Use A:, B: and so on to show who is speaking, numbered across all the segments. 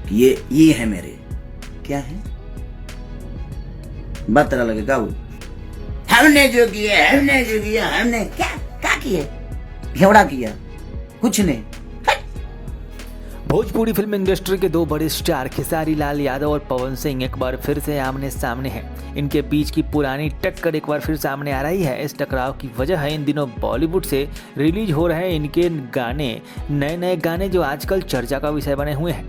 A: कि ये है मेरे। क्या है? बात तरह लगे गाऊ, हमने जो किया हमने क्या किया? घेवड़ा किया, कुछ नहीं।
B: भोजपुरी फिल्म इंडस्ट्री के दो बड़े स्टार खेसारी लाल यादव और पवन सिंह एक बार फिर से आमने सामने हैं। इनके बीच की पुरानी टक्कर एक बार फिर सामने आ रही है। इस टकराव की वजह है इन दिनों बॉलीवुड से रिलीज हो रहे हैं इनके गाने, नए गाने जो आजकल चर्चा का विषय बने हुए हैं।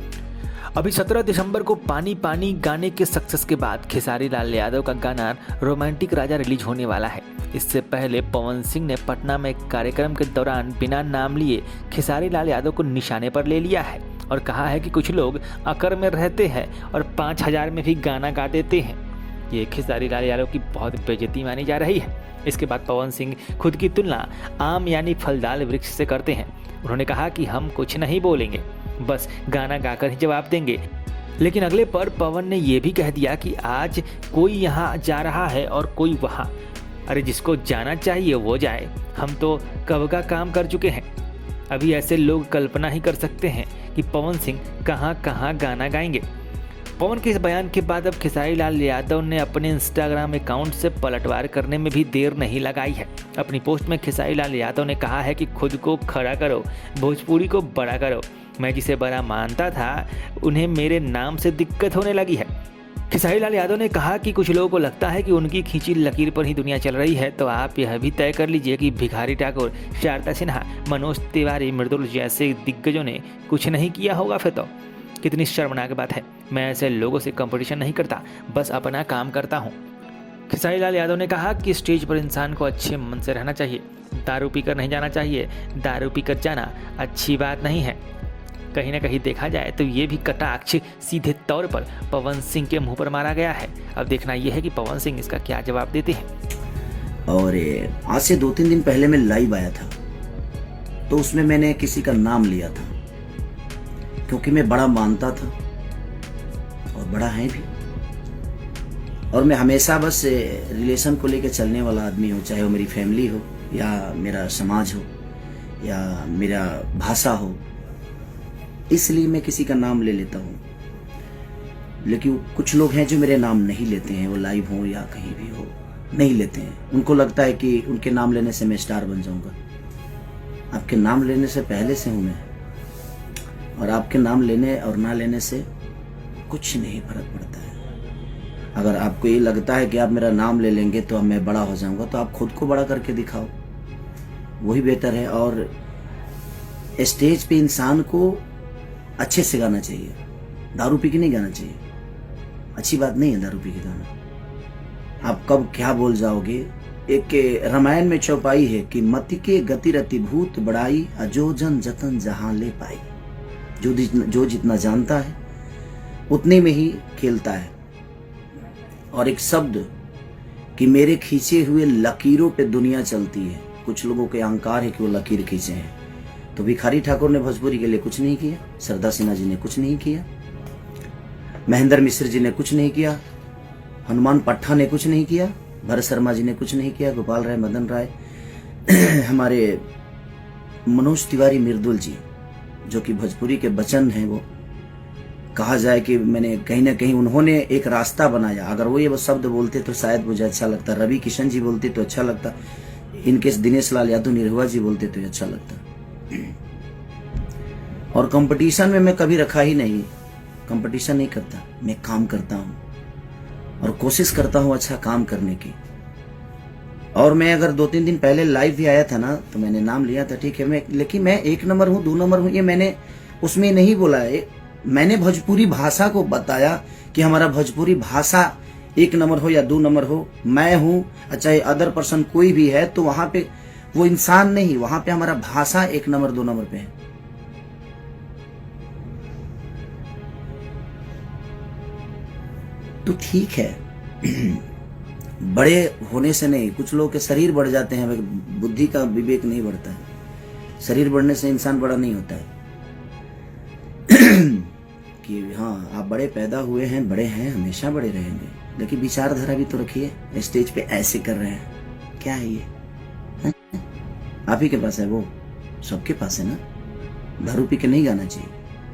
B: अभी 17 दिसंबर को पानी पानी गाने के सक्सेस के बाद खेसारी लाल यादव का गाना रोमांटिक राजा रिलीज होने वाला है। इससे पहले पवन सिंह ने पटना में एक कार्यक्रम के दौरान बिना नाम लिए खेसारी लाल यादव को निशाने पर ले लिया है और कहा है कि कुछ लोग अकर में रहते हैं और 5000 में भी गाना गा देते हैं। ये खेसारी लाल यादव की बहुत बेइज्जती मानी जा रही है। इसके बाद पवन सिंह खुद की तुलना आम यानी फलदार वृक्ष से करते हैं। उन्होंने कहा कि हम कुछ नहीं बोलेंगे, बस गाना गाकर ही जवाब देंगे। लेकिन अगले पर पवन ने यह भी कह दिया कि आज कोई यहाँ जा रहा है और कोई वहाँ। अरे जिसको जाना चाहिए वो जाए, हम तो कब का काम कर चुके हैं। अभी ऐसे लोग कल्पना ही कर सकते हैं कि पवन सिंह कहाँ कहाँ गाना गाएंगे। पवन के इस बयान के बाद अब खेसारी लाल यादव ने अपने इंस्टाग्राम अकाउंट से पलटवार करने में भी देर नहीं लगाई है। अपनी पोस्ट में खेसारी लाल यादव ने कहा है कि खुद को खड़ा करो, भोजपुरी को बड़ा करो। मैं जिसे बड़ा मानता था उन्हें मेरे नाम से दिक्कत होने लगी है। खेसारी लाल यादव ने कहा कि कुछ लोगों को लगता है कि उनकी खींची लकीर पर ही दुनिया चल रही है, तो आप यह भी तय कर लीजिए कि भिखारी ठाकुर, शारदा सिन्हा, मनोज तिवारी, मृदुल जैसे दिग्गजों ने कुछ नहीं किया होगा। फिर तो कितनी शर्मनाक बात है। मैं ऐसे लोगों से कंपटीशन नहीं करता, बस अपना काम करता हूँ। खेसारी लाल यादव ने कहा कि स्टेज पर इंसान को अच्छे मन से रहना चाहिए, दारू पीकर नहीं जाना चाहिए। दारू पीकर जाना अच्छी बात नहीं है। कहीं ना कहीं देखा जाए तो ये भी कटाक्ष सीधे तौर पर पवन सिंह के मुंह पर मारा गया है। अब देखना यह है कि पवन सिंह इसका क्या जवाब देते हैं।
A: और आज से 2-3 दिन पहले मैं लाइव आया था, तो उसमें मैंने किसी का नाम लिया था क्योंकि मैं बड़ा मानता था और बड़ा है भी। और मैं हमेशा बस रिलेशन को लेकर चलने वाला आदमी हूँ, चाहे वो मेरी फैमिली हो या मेरा समाज हो या मेरा भाषा हो। इसलिए मैं किसी का नाम ले लेता हूँ। लेकिन कुछ लोग हैं जो मेरे नाम नहीं लेते हैं, वो लाइव हो या कहीं भी हो, नहीं लेते हैं। उनको लगता है कि उनके नाम लेने से मैं स्टार बन जाऊंगा। आपके नाम लेने से पहले से हूँ मैं, और आपके नाम लेने और ना लेने से कुछ नहीं फर्क पड़ता है। अगर आपको ये लगता है कि आप मेरा नाम ले लेंगे तो मैं बड़ा हो जाऊंगा, तो आप खुद को बड़ा करके दिखाओ, वही बेहतर है। और स्टेज पे इंसान को अच्छे से गाना चाहिए, दारू पी के नहीं गाना चाहिए। अच्छी बात नहीं है दारू पी के गाना। आप कब क्या बोल जाओगे। एक रामायण में चौपाई है कि मति के गति रति भूत बड़ाई, अजो जन जतन जहां ले पाई। जो जितना जानता है उतने में ही खेलता है। और एक शब्द कि मेरे खींचे हुए लकीरों पे दुनिया चलती है। कुछ लोगों के अहंकार है कि वो लकीर खींचे हैं। तो भिखारी ठाकुर ने भोजपुरी के लिए कुछ नहीं किया, शारदा सिन्हा जी ने कुछ नहीं किया, महेंद्र मिश्र जी ने कुछ नहीं किया, हनुमान पट्टा ने कुछ नहीं किया, भरत शर्मा जी ने कुछ नहीं किया, गोपाल राय, मदन राय, हमारे मनोज तिवारी, मृदुल जी, जो कि भोजपुरी के बचन हैं। वो कहा जाए कि मैंने कहीं ना कहीं उन्होंने एक रास्ता बनाया। अगर वो ये शब्द बोलते तो शायद मुझे अच्छा लगता, रवि किशन जी बोलते तो अच्छा लगता, इनके दिनेश लाल यादव निरहुआ जी बोलते तो अच्छा लगता। और कंपटीशन में मैं कभी रखा ही नहीं, कंपटीशन नहीं करता, मैं काम करता हूं और कोशिश करता हूं अच्छा काम करने की। और मैं अगर 2-3 दिन पहले लाइव भी आया था ना, तो मैंने नाम लिया था, ठीक है, लेकिन मैं 1 नंबर हूं, 2 नंबर हूं, ये मैंने उसमें नहीं बोला है। मैंने भोजपुरी भाषा को बताया कि हमारा भोजपुरी भाषा 1 नंबर हो या 2 नंबर हो, मैं हूं, चाहे अदर पर्सन कोई भी है, तो वहां पे वो इंसान नहीं, वहां पे हमारा भाषा 1 नंबर 2 नंबर पे है। तो ठीक है, बड़े होने से नहीं, कुछ लोगों के शरीर बढ़ जाते हैं, बुद्धि का विवेक नहीं बढ़ता है। शरीर बढ़ने से इंसान बड़ा नहीं होता है। कि हाँ आप बड़े पैदा हुए हैं, बड़े हैं, हमेशा बड़े रहेंगे, लेकिन विचारधारा भी तो रखिए। स्टेज पे ऐसे कर रहे हैं, क्या है ये? आप ही के पास है, वो सबके पास है ना। दारू पी के नहीं गाना चाहिए,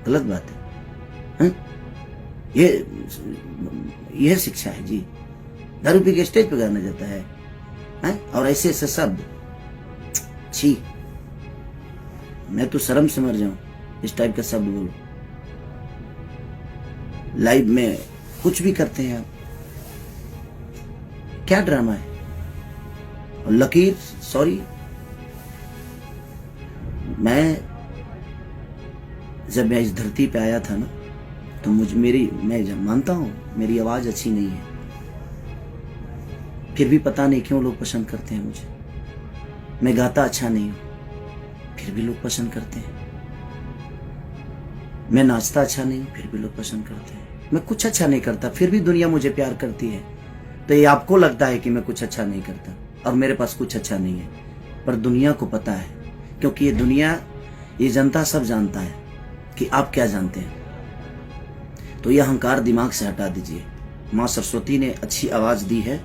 A: गलत बात है। यह शिक्षा है जी। दारू पी के स्टेज पे गाना जाता है, हैं? और ऐसे ऐसे शब्द, छी, मैं तो शर्म से मर जाऊं इस टाइप का शब्द बोलो। लाइव में कुछ भी करते हैं आप, क्या ड्रामा है। और लकीर, सॉरी, जब मैं इस धरती पे आया था ना, तो मैं मानता हूं मेरी आवाज अच्छी नहीं है, फिर भी पता नहीं क्यों लोग पसंद करते हैं मुझे। मैं गाता अच्छा नहीं हूं, फिर भी लोग पसंद करते हैं। मैं नाचता अच्छा नहीं हूं, फिर भी लोग पसंद करते हैं। मैं कुछ अच्छा नहीं करता, फिर भी दुनिया मुझे प्यार करती है। तो ये आपको लगता है कि मैं कुछ अच्छा नहीं करता और मेरे पास कुछ अच्छा नहीं है, पर दुनिया को पता है, क्योंकि ये दुनिया, ये जनता सब जानता है कि आप क्या जानते हैं। तो ये अहंकार दिमाग से हटा दीजिए। माँ सरस्वती ने अच्छी आवाज दी है,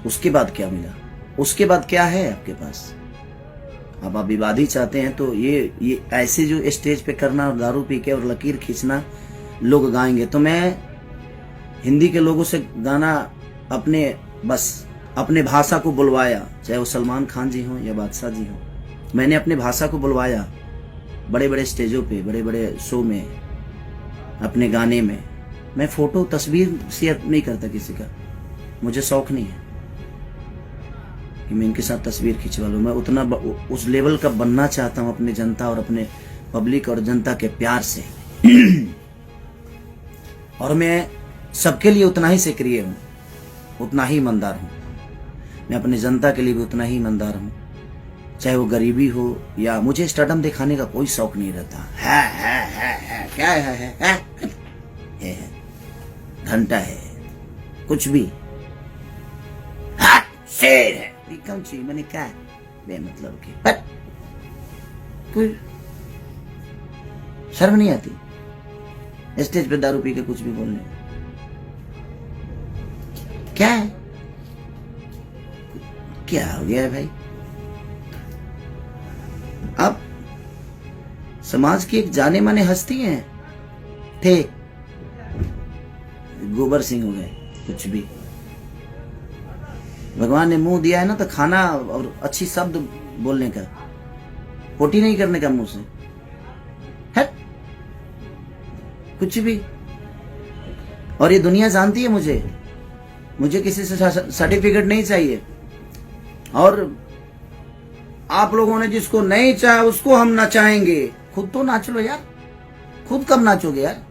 A: उसके बाद क्या मिला, उसके बाद क्या है आपके पास। अब आप विवादी चाहते हैं तो ये ऐसे जो स्टेज पे करना और दारू पी के और लकीर खींचना लोग गाएंगे, तो मैं हिंदी के लोगों से गाना अपने भाषा को बुलवाया, चाहे वो सलमान खान जी हो या बादशाह जी हो। मैंने अपने भाषा को बुलवाया बड़े बड़े स्टेजों पे, बड़े बड़े शो में, अपने गाने में। मैं फोटो तस्वीर शेयर नहीं करता किसी का, मुझे शौक नहीं है कि मैं इनके साथ तस्वीर खिंचवा लूं। मैं उतना उस लेवल का बनना चाहता हूं अपने जनता और अपने पब्लिक और जनता के प्यार से। और मैं सबके लिए उतना ही सक्रिय हूं, उतना ही ईमानदार हूं। मैं अपने जनता के लिए भी उतना ही ईमानदार हूं, चाहे वो गरीबी हो या मुझे स्टारडम दिखाने का कोई शौक नहीं रहता। है क्या है घंटा है, कुछ भी, शेर है, कम चीज मैंने क्या है बेमतलब की, पर कोई शर्म नहीं आती स्टेज पे दारू पी के कुछ भी बोलने। क्या है, क्या हो गया है भाई। आप समाज की एक जाने माने हस्ती हैं, थे, गोबर सिंह हो गए, कुछ भी। भगवान ने मुंह दिया है ना, तो खाना और अच्छी शब्द बोलने का, पोटी नहीं करने का मुंह से, है कुछ भी। और ये दुनिया जानती है मुझे किसी से सर्टिफिकेट नहीं चाहिए। और आप लोगों ने जिसको नहीं चाहा उसको हम नचाएंगे। खुद तो नाच लो यार, खुद कब नाचोगे यार।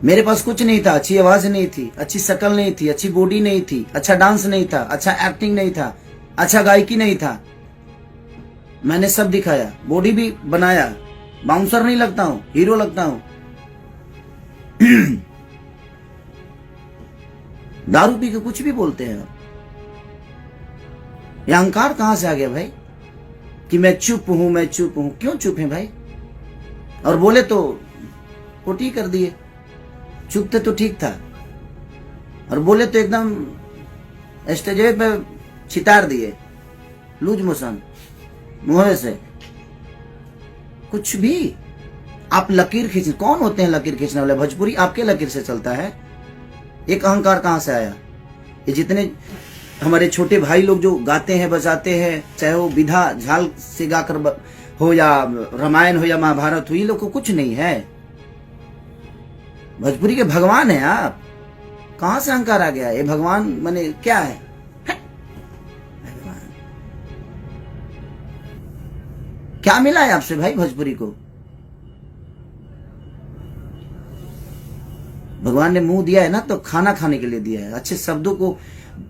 A: मेरे पास कुछ नहीं था, अच्छी आवाज नहीं थी, अच्छी शक्ल नहीं थी, अच्छी बॉडी नहीं थी, अच्छा डांस नहीं था, अच्छा एक्टिंग नहीं था, अच्छा गायकी नहीं था। मैंने सब दिखाया, बॉडी भी बनाया, बाउंसर नहीं लगता हूं, हीरो लगता हूं। दारू पी के कुछ भी बोलते हैं आप। यह अहंकार कहां से आ गया भाई कि मैं चुप हूं। क्यों चुप है भाई। और बोले तो पोटी कर दिए, चुप थे तो ठीक था, और बोले तो एकदम स्टेज पे छितार दिए, लूज मोशन मुंह से। कुछ भी आप लकीर खींच, कौन होते हैं लकीर खींचने वाले। भोजपुरी आपके लकीर से चलता है। एक अहंकार कहां से आया। ये जितने हमारे छोटे भाई लोग जो गाते हैं बजाते हैं, चाहे वो विधा झाल से गाकर हो या रामायण हो या महाभारत हो, ये लोग को कुछ नहीं है। भोजपुरी के भगवान है आप। कहां से अहंकार आ गया। ये भगवान माने क्या है, भगवान क्या मिला है आपसे भाई। भोजपुरी को भगवान ने मुंह दिया है ना, तो खाना खाने के लिए दिया है, अच्छे शब्दों को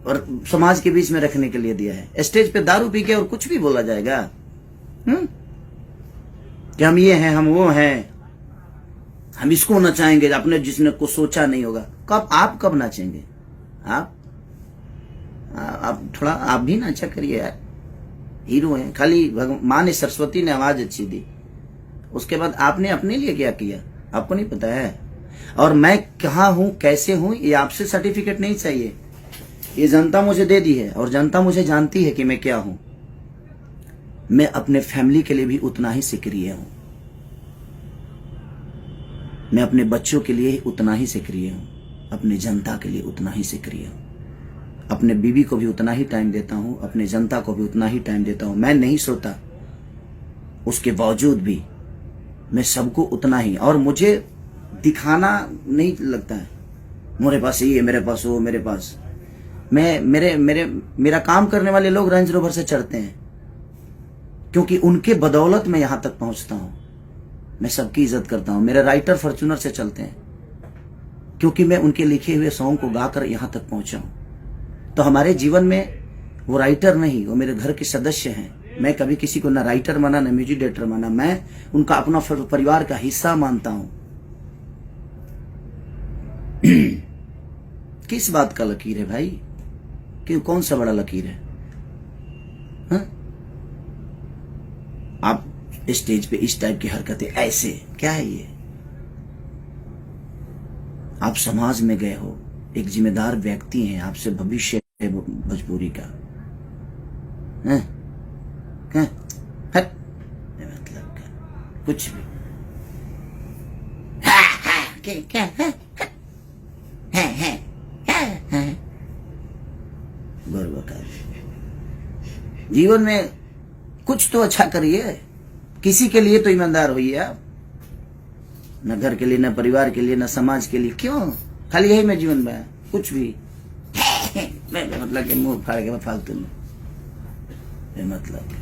A: और समाज के बीच में रखने के लिए दिया है। स्टेज पे दारू पी के और कुछ भी बोला जाएगा कि हम ये हैं, हम वो हैं, हम इसको नचाएंगे, अपने जिसने को सोचा नहीं होगा। कब नाचेंगे आप थोड़ा आप भी नाचा करिए यार। हीरो हैं, खाली माँ ने सरस्वती ने आवाज अच्छी दी, उसके बाद आपने अपने लिए क्या किया आपको नहीं पता है। और मैं कहाँ हूं, कैसे हूं, ये आपसे सर्टिफिकेट नहीं चाहिए। ये जनता मुझे दे दी है और जनता मुझे जानती है कि मैं क्या हूं। मैं अपने फैमिली के लिए भी उतना ही सक्रिय हूं। मैं अपने बच्चों के लिए उतना ही सक्रिय हूँ, अपनी जनता के लिए उतना ही सक्रिय हूँ, अपने बीवी को भी उतना ही टाइम देता हूँ, अपने जनता को भी उतना ही टाइम देता हूँ। मैं नहीं सोता, उसके बावजूद भी मैं सबको उतना ही, और मुझे दिखाना नहीं लगता है मेरे पास ये, मेरे पास वो, मेरे पास मेरा काम करने वाले लोग रेंज रोवर से चढ़ते हैं, क्योंकि उनके बदौलत मैं यहां तक पहुंचता हूं। मैं सबकी इज्जत करता हूं। मेरे राइटर फॉर्च्यूनर से चलते हैं, क्योंकि मैं उनके लिखे हुए सॉन्ग को गाकर यहां तक पहुंचा हूं। तो हमारे जीवन में वो राइटर नहीं, वो मेरे घर के सदस्य हैं। मैं कभी किसी को ना राइटर माना, ना म्यूजिक डायरेक्टर माना, मैं उनका अपना परिवार का हिस्सा मानता हूं। किस बात का लकीर है भाई? क्यों, कौन सा बड़ा लकीर है? हा? आप स्टेज पे इस टाइप की हरकतें, ऐसे क्या है ये? आप समाज में गए हो, एक जिम्मेदार व्यक्ति हैं, आपसे भविष्य है भोजपुरी का। है? है? है? मतलब कुछ भी क्या है? जीवन में कुछ तो अच्छा करिए, किसी के लिए तो ईमानदार होइए आप। न घर के लिए, न परिवार के लिए, न समाज के लिए। क्यों खाली यही मैं जीवन में कुछ भी मतलब कि मुंह फाड़ के फालतू में मतलब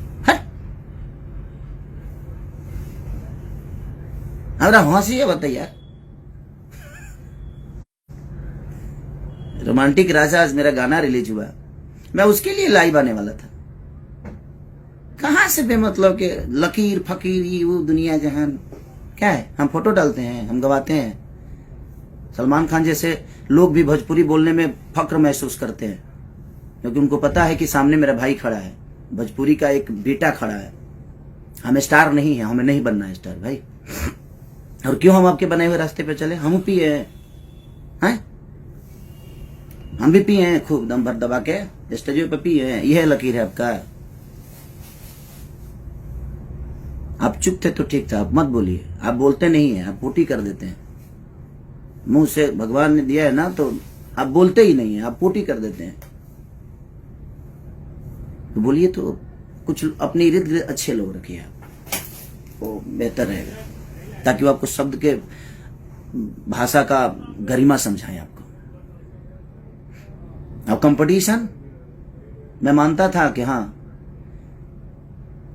A: हमारा हंसी है। बताइए, रोमांटिक राजा आज मेरा गाना रिलीज हुआ, मैं उसके लिए लाइव आने वाला था। कहां से बेमतलब के लकीर फकीर ये वो दुनिया जहान क्या है? हम फोटो डालते हैं, हम गवाते हैं। सलमान खान जैसे लोग भी भोजपुरी बोलने में फक्र महसूस करते हैं, क्योंकि उनको पता है कि सामने मेरा भाई खड़ा है, भोजपुरी का एक बेटा खड़ा है। हम स्टार नहीं है, हमें नहीं बनना है स्टार भाई। और क्यों हम आपके बनाए हुए रास्ते पे चले? हम पिए हैं, हम भी पिए हैं खूब दम भर दबा के, स्टेज पे पिए हैं। यह लकीर है आपका। आप चुप थे तो ठीक था, आप मत बोलिए। आप बोलते नहीं है, आप पोटी कर देते हैं। मुंह से भगवान ने दिया है ना, तो आप बोलते ही नहीं है, आप पोटी कर देते हैं। तो बोलिए, तो कुछ अपने इर्द गिर्द अच्छे लोग रखिए आप, वो बेहतर रहेगा, ताकि वो आपको शब्द के भाषा का गरिमा समझाएं आपको। अब कंपटीशन मैं मानता था कि हाँ,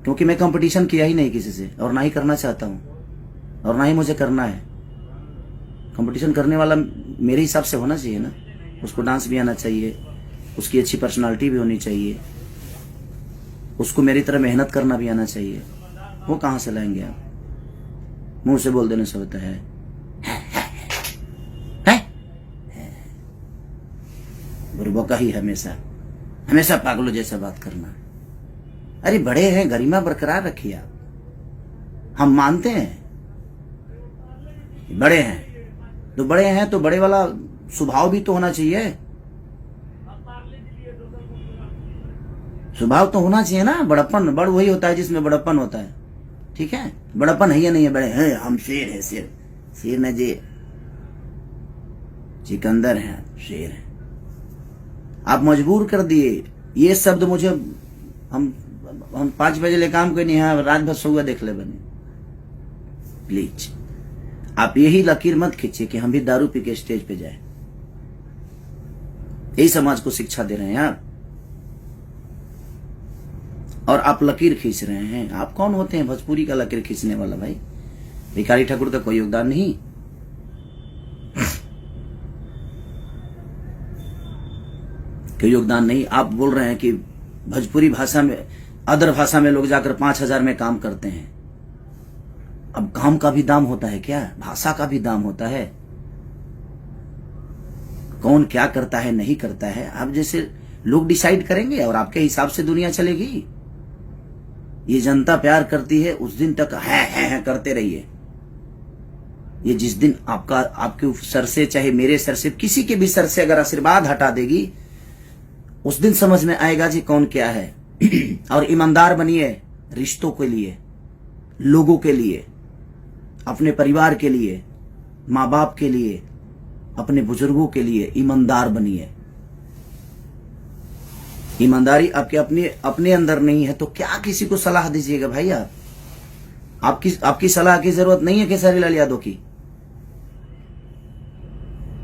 A: क्योंकि मैं कंपटीशन किया ही नहीं किसी से, और ना ही करना चाहता हूं, और ना ही मुझे करना है। कंपटीशन करने वाला मेरे हिसाब से होना चाहिए ना, उसको डांस भी आना चाहिए, उसकी अच्छी पर्सनालिटी भी होनी चाहिए, उसको मेरी तरह मेहनत करना भी आना चाहिए। वो कहां से लाएंगे आप? मुंह से बोल देने से होता है? बुरबका ही हमेशा पागलों जैसा बात करना। अरे बड़े हैं, गरिमा बरकरार रखिए आप। हम मानते हैं बड़े हैं, तो बड़े वाला स्वभाव भी तो होना चाहिए। स्वभाव तो होना चाहिए ना। बड़प्पन, बड़ वही होता है जिसमें बड़प्पन होता है। ठीक है, बड़प्पन है या नहीं है? बड़े हैं, हम शेर है, शेर न जी, सिकंदर हैं, शेर है। आप मजबूर कर दिए ये शब्द मुझे। हम 5 बजे ले काम कोई नहीं है, रात भर सोगा देख ले बने। प्लीज आप यही लकीर मत खींचिए कि हम भी दारू पी के स्टेज पे जाए। यही समाज को शिक्षा दे रहे हैं आप, और आप लकीर खींच रहे हैं। आप कौन होते हैं भोजपुरी का लकीर खींचने वाला? भाई भिखारी ठाकुर का कोई योगदान नहीं। कोई योगदान नहीं। आप बोल रहे हैं कि भोजपुरी भाषा में, अदर भाषा में लोग जाकर 5,000 में काम करते हैं। अब काम का भी दाम होता है क्या? भाषा का भी दाम होता है। कौन क्या करता है नहीं करता है, आप जैसे लोग डिसाइड करेंगे, और आपके हिसाब से दुनिया चलेगी। ये जनता प्यार करती है, उस दिन तक है करते रहिए। ये जिस दिन आपके सर से, चाहे मेरे सर से, किसी के भी सर से अगर आशीर्वाद हटा देगी, उस दिन समझ में आएगा जी कौन क्या है। और ईमानदार बनिए रिश्तों के लिए, लोगों के लिए, अपने परिवार के लिए। माँ बाप के लिए, अपने बुजुर्गों के लिए ईमानदार बनिए। ईमानदारी आपके अपने अंदर नहीं है तो क्या किसी को सलाह दीजिएगा भाई? आपकी सलाह की जरूरत नहीं है खेसारी लाल यादव की।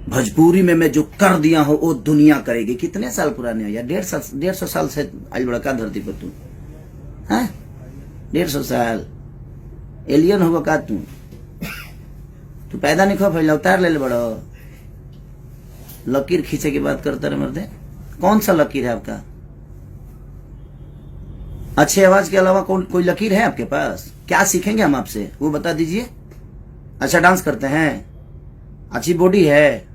A: भोजपुरी में मैं जो कर दिया हूं वो दुनिया करेगी। कितने साल पुराने हो यार? 150 साल से आज बड़ा का धरती पर तू है? 150 साल एलियन होगा का तू? पैदा नहीं खो फैला उतार ले बड़ो। लकीर खींचे की बात करता रहे मर्दे। कौन सा लकीर है आपका? अच्छे आवाज के अलावा कोई लकीर है आपके पास? क्या सीखेंगे हम आपसे वो बता दीजिए। अच्छा डांस करते हैं, अच्छी बॉडी है,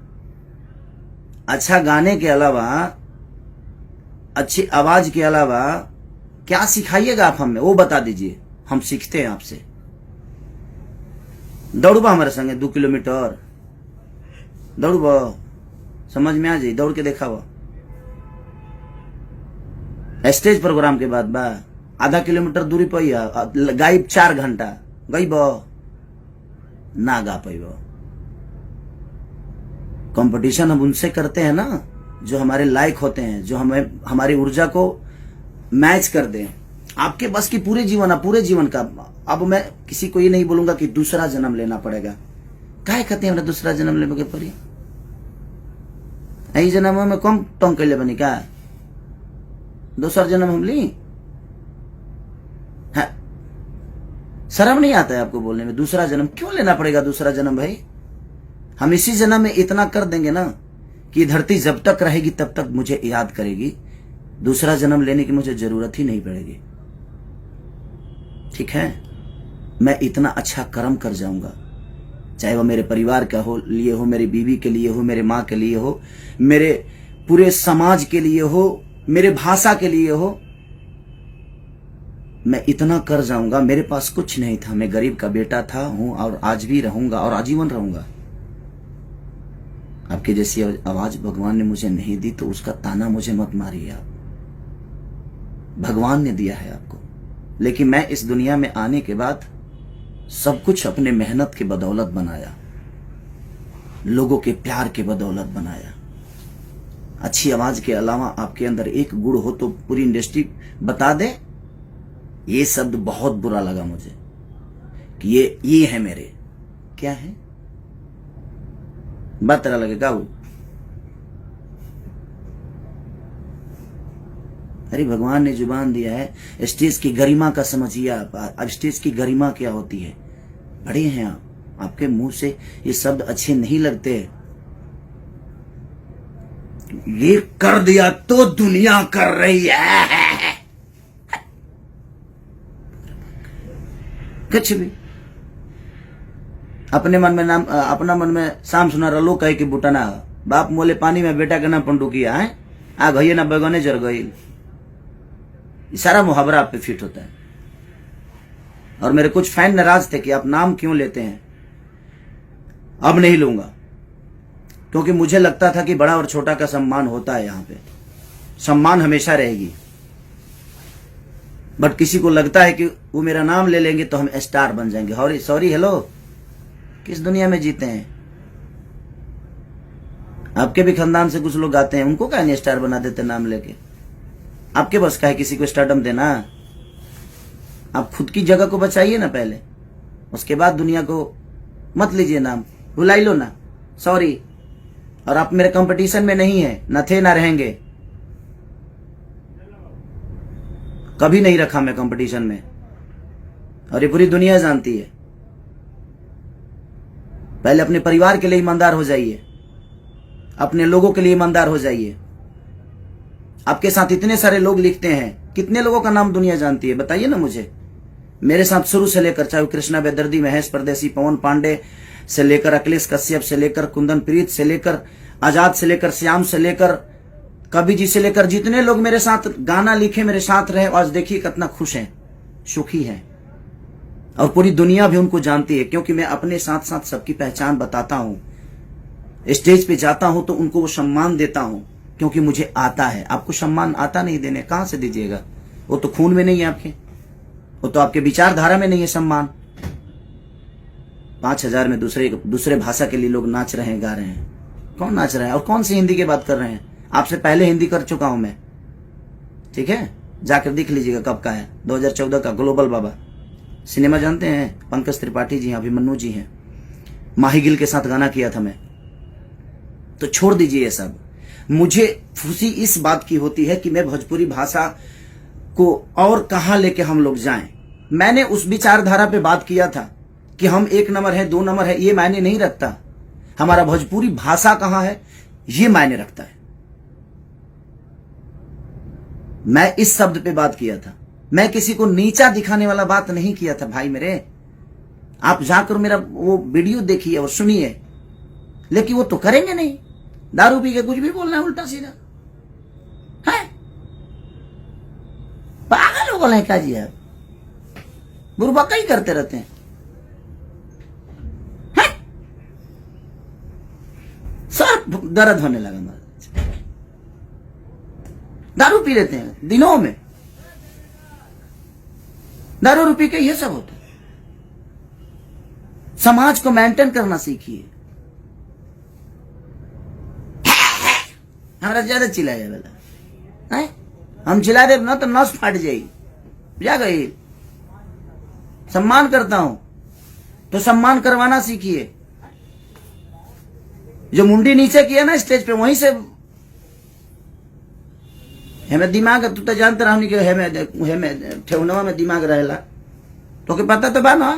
A: अच्छा गाने के अलावा, अच्छी आवाज के अलावा क्या सिखाइएगा आप हमें वो बता दीजिए, हम सीखते हैं आपसे। दौड़बा हमारे संगे 2 किलोमीटर दौड़बा, समझ में आ जाए, दौड़ के देखा हुआ। स्टेज प्रोग्राम के बाद बा आधा किलोमीटर दूरी पर गायब 4 घंटा गईब ना गा पैब। कंपटीशन हम उनसे करते हैं ना जो हमारे लायक होते हैं, जो हमें हमारी ऊर्जा को मैच कर दें। आपके बस की पूरे जीवन का। अब मैं किसी को ये नहीं बोलूंगा कि दूसरा जन्म लेना पड़ेगा। काहे कहते हैं हमरा दूसरा जन्म लेने के पड़ी? यही जन्म में कम टंग कैले बनी का? दूसरा जन्म हम ली? हाँ। शर्म नहीं आता है आपको बोलने में? दूसरा जन्म क्यों लेना पड़ेगा? दूसरा जन्म भाई हम इसी जन्म में इतना कर देंगे ना कि धरती जब तक रहेगी तब तक मुझे याद करेगी। दूसरा जन्म लेने की मुझे जरूरत ही नहीं पड़ेगी। ठीक है, मैं इतना अच्छा कर्म कर जाऊंगा, चाहे वो मेरे परिवार का हो लिए हो, मेरी बीवी के लिए हो, मेरे माँ के लिए हो, मेरे पूरे समाज के लिए हो, मेरे भाषा के लिए हो। मैं इतना कर जाऊंगा। मेरे पास कुछ नहीं था, मैं गरीब का बेटा था, हूं और आज भी रहूंगा और आजीवन रहूंगा। आपकी जैसी आवाज भगवान ने मुझे नहीं दी तो उसका ताना मुझे मत मारिए आप। भगवान ने दिया है आपको, लेकिन मैं इस दुनिया में आने के बाद सब कुछ अपने मेहनत के बदौलत बनाया, लोगों के प्यार के बदौलत बनाया। अच्छी आवाज के अलावा आपके अंदर एक गुण हो तो पूरी इंडस्ट्री बता दे। ये शब्द बहुत बुरा लगा मुझे कि ये है मेरे। क्या है? बात तरह लगेगा वो। अरे भगवान ने जुबान दिया है, स्टेज की गरिमा का समझिए आप। अब स्टेज की गरिमा क्या होती है? बड़े हैं आप, आपके मुंह से ये शब्द अच्छे नहीं लगते। ये कर दिया तो दुनिया कर रही है। कुछ भी अपने मन में नाम, अपना मन में शाम सुना रलो कहे कि बुटना बाप मोले पानी में बेटा के नाम पंडुकिया है आ गई ना बैगने जर गई। सारा मुहावरा आप पे फिट होता है। और मेरे कुछ फैन नाराज थे कि आप नाम क्यों लेते हैं। अब नहीं लूंगा, क्योंकि मुझे लगता था कि बड़ा और छोटा का सम्मान होता है। यहां पे सम्मान हमेशा रहेगी, बट किसी को लगता है कि वो मेरा नाम ले लेंगे तो हम स्टार बन जाएंगे। सॉरी हेलो, किस दुनिया में जीते हैं? आपके भी खानदान से कुछ लोग आते हैं, उनको क्या नहीं स्टार बना देते नाम लेके? आपके बस का है किसी को स्टारडम देना? आप खुद की जगह को बचाइए ना पहले, उसके बाद दुनिया को मत लीजिए नाम, भुलाई लो ना। सॉरी। और आप मेरे कंपटीशन में नहीं है, न थे ना रहेंगे। कभी नहीं रखा मैं कंपटीशन में, और ये पूरी दुनिया जानती है। पहले अपने परिवार के लिए ईमानदार हो जाइए, अपने लोगों के लिए ईमानदार हो जाइए। आपके साथ इतने सारे लोग लिखते हैं, कितने लोगों का नाम दुनिया जानती है बताइए ना मुझे। मेरे साथ शुरू से लेकर, चाहे कृष्णा बेदर्दी, महेश परदेसी, पवन पांडे से लेकर अखिलेश कश्यप से लेकर कुंदन प्रीत से लेकर आजाद से लेकर श्याम से लेकर कवि जी से लेकर जितने लोग मेरे साथ गाना लिखे, मेरे साथ रहे, आज देखिए कितना खुश हैं, सुखी हैं। और पूरी दुनिया भी उनको जानती है, क्योंकि मैं अपने साथ साथ सबकी पहचान बताता हूं। स्टेज पे जाता हूं तो उनको वो सम्मान देता हूं, क्योंकि मुझे आता है। आपको सम्मान आता नहीं देने, कहां से दीजिएगा? वो तो खून में नहीं है आपके, वो तो आपके विचारधारा में नहीं है सम्मान। 5,000 में दूसरे भाषा के लिए लोग नाच रहे हैं, गा रहे हैं। कौन नाच रहा है और कौन सी हिंदी की बात कर रहे हैं? आपसे पहले हिंदी कर चुका हूं मैं, ठीक है, जाकर देख लीजिएगा कब का है, 2014 का, ग्लोबल बाबा सिनेमा जानते हैं, पंकज त्रिपाठी जी हैं, अभिमन्यु जी हैं, माही गिल के साथ गाना किया था मैं। तो छोड़ दीजिए ये सब। मुझे खुशी इस बात की होती है कि मैं भोजपुरी भाषा को और कहां लेके हम लोग जाएं। मैंने उस विचारधारा पे बात किया था कि हम 1 नंबर है, 2 नंबर है, ये मायने नहीं रखता। हमारा भोजपुरी भाषा कहां है ये मायने रखता है। मैं इस शब्द पे बात किया था। मैं किसी को नीचा दिखाने वाला बात नहीं किया था भाई मेरे। आप जाकर मेरा वो वीडियो देखिए और सुनिए, लेकिन वो तो करेंगे नहीं। दारू पी के कुछ भी बोलना है उल्टा सीधा, है पागल हो गए क्या जी आप? बुरबका ही करते रहते हैं। सर दर्द होने लगा हमारा। दारू पी लेते हैं दिनों में, दारू पी के ये सब होता है। समाज को मेंटेन करना सीखिए। हमारा ज्यादा चिल्लाया वाला है, हम चिल्ला दे ना तो नस फाट जाएगी। जा गई। सम्मान करता हूं तो सम्मान करवाना सीखिए। जो मुंडी नीचे किया ना स्टेज पे, वहीं से हमें दिमाग, तू तो जानते रहो कि हमें ठेहुनवा में दिमाग रहेला, तो के पता तो बा ना।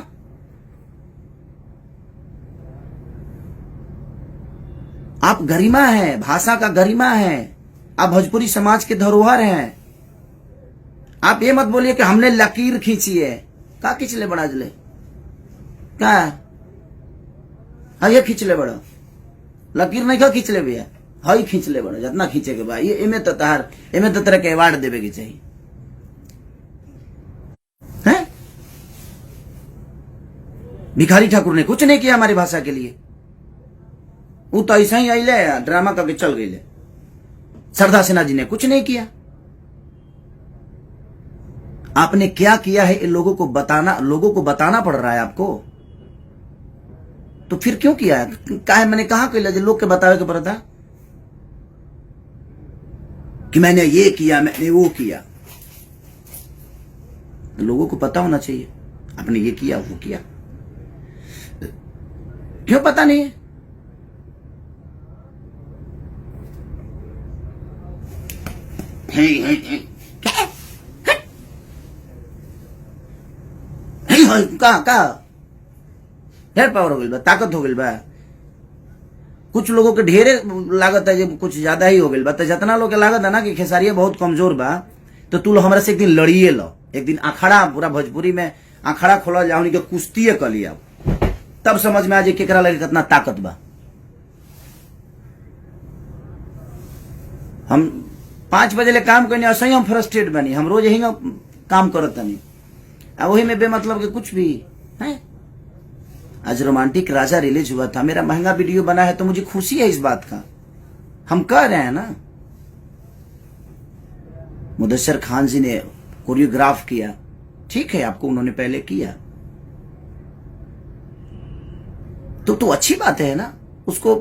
A: आप गरिमा है, भाषा का गरिमा है, आप भोजपुरी समाज के धरोहर हैं। आप ये मत बोलिए कि हमने लकीर खींची है। का खींच ले बड़ा जले क्या? हाँ ये खींच ले बड़ा, लकीर नहीं का खींच ले भैया, हई खींच ले बड़ा, जितना खींचे के भाई। एमे तो तरह के अवार्ड देवे के चाहिए हैं? भिखारी ठाकुर ने कुछ नहीं किया हमारी भाषा के लिए। वो तो ऐसा ही आइले, ड्रामा करके चल गई। सरदार सिन्हा जी ने कुछ नहीं किया। आपने क्या किया है, लोगों को बताना पड़ रहा है आपको। तो फिर क्यों किया है? काहे मैंने कहा कि लोग के बतावे के पड़ता कि मैंने ये किया, मैंने वो किया। लोगों को पता होना चाहिए आपने ये किया वो किया। क्यों पता नहीं है? का ढेर पावर हो गई बा, ताकत हो गई बा। कुछ लोगों के ढेरे लागत है, जब कुछ ज्यादा ही हो गई बा। तो जितना लोग के लागत है ना कि खेसारिया बहुत कमजोर बा, तो तू लोग हमारे से एक दिन लड़िए लो। एक दिन अखाड़ा, पूरा भोजपुरी में अखाड़ा खोला जाओ, उनके कुश्ती कर लिया, तब समझ में आ जाए केकरा लगे कितना ताकत बा। हम 5 बजे ले काम करने, ऐसे ही हम फ्रस्ट्रेट बनी। हम रोज यही काम करत नहीं, वही में बेमतलब के कुछ भी है। आज रोमांटिक राजा रिलीज हुआ था, मेरा महंगा वीडियो बना है, तो मुझे खुशी है इस बात का। हम कह रहे हैं ना, मुदस्सर खान जी ने कोरियोग्राफ किया, ठीक है, आपको उन्होंने पहले किया तो अच्छी बात है ना। उसको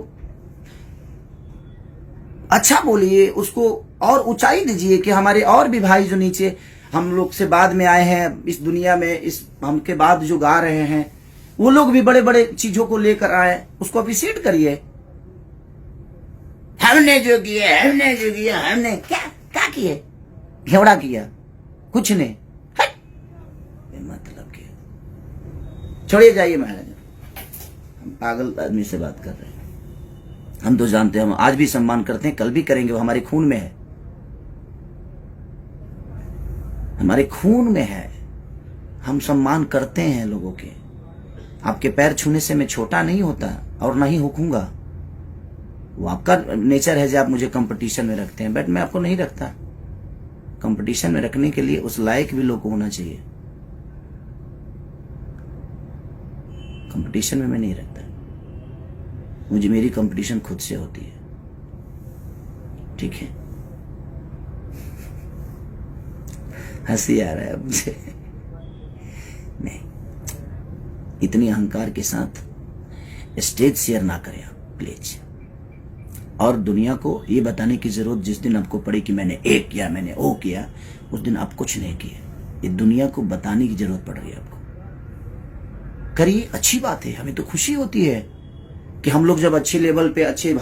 A: अच्छा बोलिए, उसको और ऊंचाई दीजिए कि हमारे और भी भाई जो नीचे हम लोग से बाद में आए हैं इस दुनिया में, इस हमके बाद जो गा रहे हैं, वो लोग भी बड़े बड़े चीजों को लेकर आए, उसको अप्रिशिएट करिए। हमने जो किया हमने क्या किए? घेवड़ा किया, कुछ नहीं। मतलब क्या? छोड़िए, जाइए महाराज, हम पागल आदमी से बात कर रहे हैं। हम तो जानते हैं, हम आज भी सम्मान करते हैं, कल भी करेंगे, वो हमारे खून में है, हमारे खून में है। हम सम्मान करते हैं लोगों के। आपके पैर छूने से मैं छोटा नहीं होता और नहीं होऊंगा। वो आपका नेचर है जो आप मुझे कंपटीशन में रखते हैं, बट मैं आपको नहीं रखता। कंपटीशन में रखने के लिए उस लायक भी लोग होना चाहिए। कंपटीशन में मैं नहीं रखता, मुझे मेरी कंपटीशन खुद से होती है, ठीक है। हंसी आ रहा है मुझे। नहीं, इतनी अहंकार के साथ स्टेज शेयर ना करें आप प्लीज। और दुनिया को ये बताने की जरूरत जिस दिन आपको पड़ी कि मैंने ये किया, मैंने वो किया, उस दिन आप कुछ नहीं किए। ये दुनिया को बताने की जरूरत पड़ रही है आपको। करिए, अच्छी बात है, हमें तो खुशी होती है कि हम लोग जब अच्छे लेवल पे अच्छे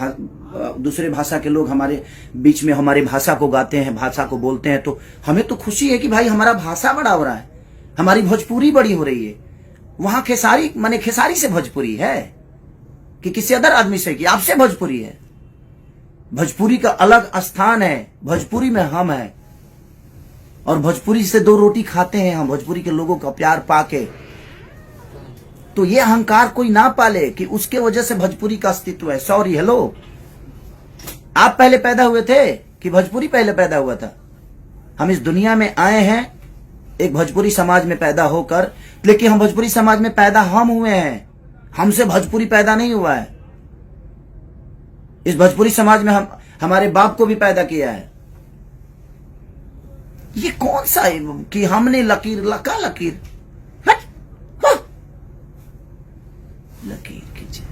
A: दूसरे भाषा के लोग हमारे बीच में हमारी भाषा को गाते हैं, भाषा को बोलते हैं, तो हमें तो खुशी है कि भाई हमारा भाषा बड़ा हो रहा है, हमारी भोजपुरी बड़ी हो रही है। वहां खेसारी माने खेसारी से भोजपुरी है कि किसी अदर आदमी से, कि आपसे भोजपुरी है। भोजपुरी का अलग स्थान है, भोजपुरी में हम है, और भोजपुरी से दो रोटी खाते हैं हम, भोजपुरी के लोगों का प्यार पाके। तो ये अहंकार कोई ना पाले कि उसके वजह से भोजपुरी का अस्तित्व है। सॉरी, हेलो, आप पहले पैदा हुए थे कि भोजपुरी पहले पैदा हुआ था? हम इस दुनिया में आए हैं एक भोजपुरी समाज में पैदा होकर, लेकिन हम भोजपुरी समाज में पैदा हम हुए हैं, हमसे भोजपुरी पैदा नहीं हुआ है। इस भोजपुरी समाज में हम हमारे बाप को भी पैदा किया है। ये कौन सा है कि हमने लकीर लका लकीर हट, लकीर कीजिए।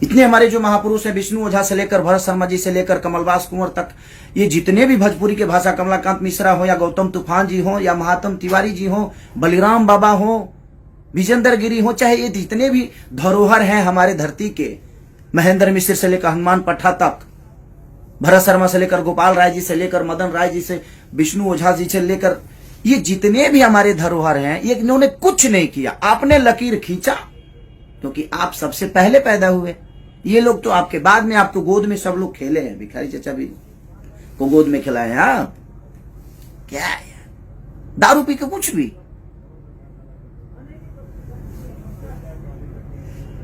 A: इतने हमारे जो महापुरुष हैं, विष्णु ओझा से लेकर भरत शर्मा जी से लेकर कमलवास कुंवर तक, ये जितने भी भोजपुरी के भाषा, कमलाकांत मिश्रा हो या गौतम तूफान जी हो या महात्म तिवारी जी हो, बलिराम बाबा हो, विजेंद्र गिरी हो, चाहे ये जितने भी धरोहर हैं हमारे धरती के, महेंद्र मिश्र से लेकर हनुमान पट्टा तक, भरत शर्मा से लेकर गोपाल राय जी से लेकर मदन राय जी से विष्णु ओझा जी से लेकर, ये जितने भी हमारे धरोहर हैं, ये इन्होंने कुछ नहीं किया। आपने लकीर खींचा क्योंकि आप सबसे पहले पैदा हुए। ये लोग तो आपके बाद में, आपको गोद में सब लोग खेले हैं। भिखारी चचा भी को गोद में खिलाए हैं आप। क्या है, दारू पी के कुछ भी।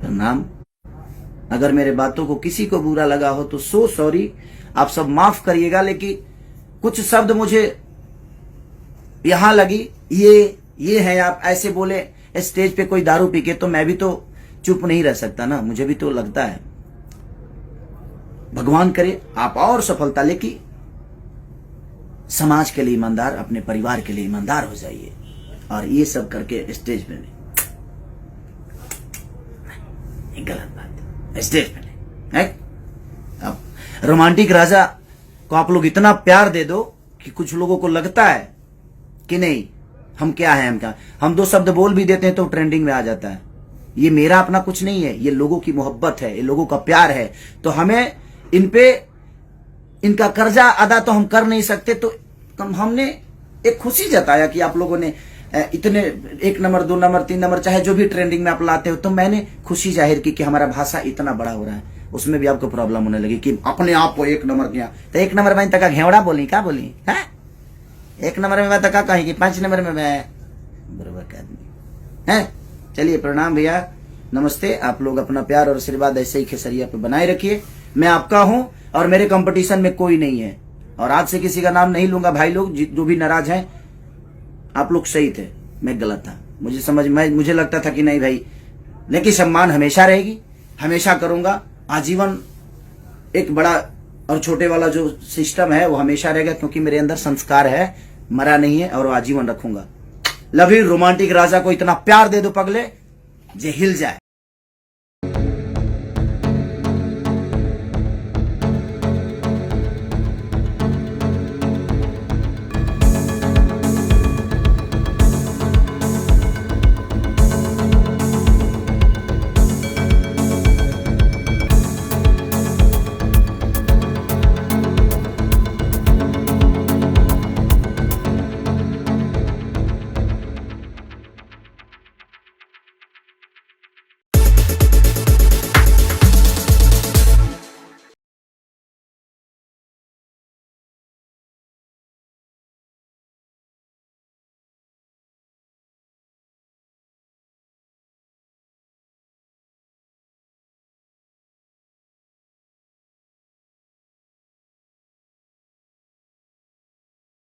A: नाम, अगर मेरे बातों को किसी को बुरा लगा हो तो सो सॉरी, आप सब माफ करिएगा। लेकिन कुछ शब्द मुझे यहां लगी, ये है, आप ऐसे बोले स्टेज पे कोई दारू पी के, तो मैं भी तो चुप नहीं रह सकता ना, मुझे भी तो लगता है। भगवान करे आप और सफलता, लेकिन समाज के लिए ईमानदार, अपने परिवार के लिए ईमानदार हो जाइए। और ये सब करके स्टेज पे नहीं, गलत बात है, स्टेज पे नहीं। अब रोमांटिक राजा को आप लोग इतना प्यार दे दो कि कुछ लोगों को लगता है कि नहीं, हम क्या है, हम क्या, हम दो शब्द बोल भी देते हैं तो ट्रेंडिंग में आ जाता है। ये मेरा अपना कुछ नहीं है, ये लोगों की मोहब्बत है, ये लोगों का प्यार है। तो हमें इन पे इनका कर्जा अदा तो हम कर नहीं सकते, तो हमने एक खुशी जताया कि आप लोगों ने इतने 1 नंबर 2 नंबर 3 नंबर चाहे जो भी ट्रेंडिंग में आप लाते हो, तो मैंने खुशी जाहिर की कि हमारा भाषा इतना बड़ा हो रहा है। उसमें भी आपको प्रॉब्लम होने लगी कि अपने आप को 1 नंबर किया, तो 1 नंबर में तक घेवड़ा बोली, क्या बोली है, 1 नंबर में मैं तक कहीं कि 5 नंबर में मैं बराबर का आदमी है। चलिए, प्रणाम भैया, नमस्ते। आप लोग अपना प्यार और आशीर्वाद ऐसे ही खेसरिया पे बनाए रखिए। मैं आपका हूं और मेरे कंपटीशन में कोई नहीं है, और आज से किसी का नाम नहीं लूंगा। भाई लोग जो भी नाराज हैं, आप लोग सही थे, मैं गलत था। मुझे लगता था कि नहीं भाई, लेकिन सम्मान हमेशा रहेगी, हमेशा करूंगा आजीवन। एक बड़ा और छोटे वाला जो सिस्टम है वो हमेशा रहेगा, क्योंकि मेरे अंदर संस्कार है, मरा नहीं है, और वो आजीवन रखूंगा। Love you. रोमांटिक राजा को इतना प्यार दे दो पगले, जे हिल जाए।